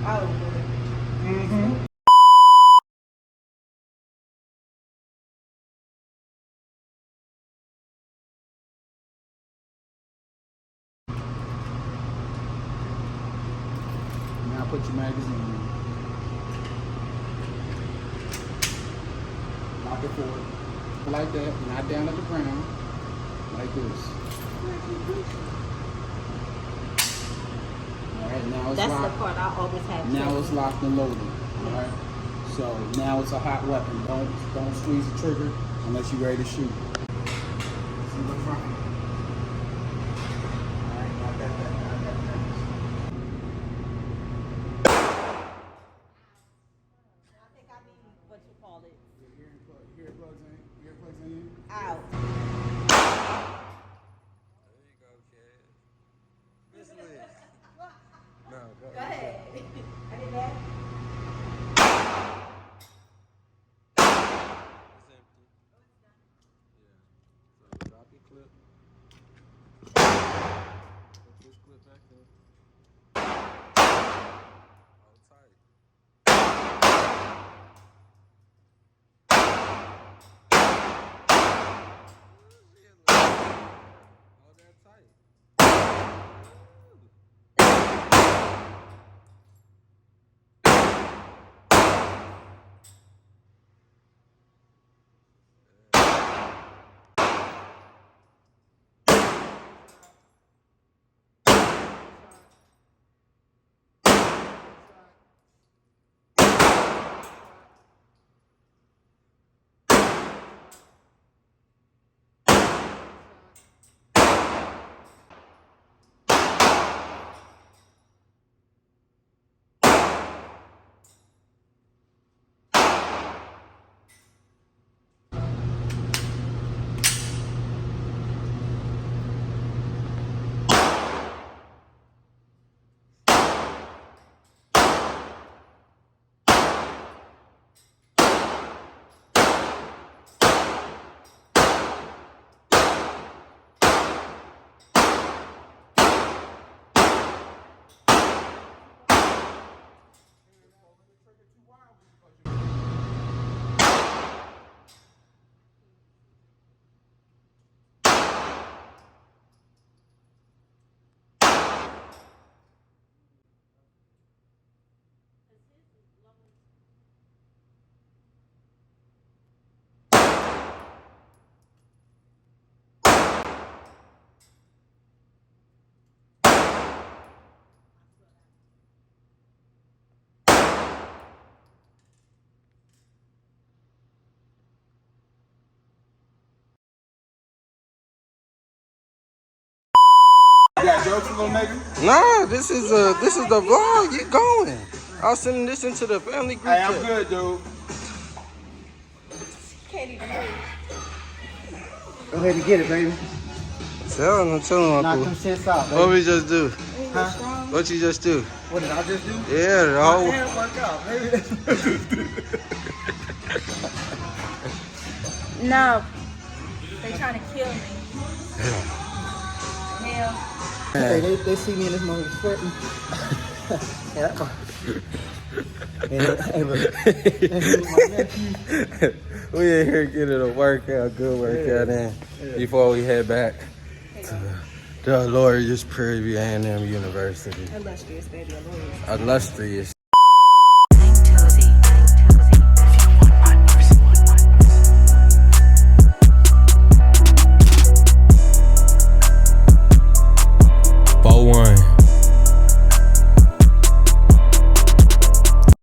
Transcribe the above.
Oh. Mm-hmm. Now put your magazine in. Lock it forward. Like that, not down at the ground. Like this. Alright, now it's That's locked. the part I always have. Now it's locked and loaded. Alright? So now it's a hot weapon. Don't squeeze the trigger unless you're ready to shoot. See what's wrong. Alright, not that. I think I need what you call it. Earplugs in. Out. There you go, kid. Miss Liz. No, Go ahead. I did that. It's empty. Yeah. So drop your clip. Put this clip back in. Hold tight. Hold that tight. You got jokes, little nigga? Nah, this is the vlog. You going? I was sending this into the family group Hey, I'm chat. good, dude. Can't even breathe. Go ahead and get it, baby. Tell him, Knock Uncle. them shits out, baby. What we just do? Huh? What you just do? What did I just do? Yeah, the My whole. hand work out, baby. No. They trying to kill me. Hell. Hey, they see me in this moment sweating. Hey, look. My nephew. We in here getting a workout, good workout in before we head back to the Laureus Prairie A&M University. Illustrious, baby. Illustrious.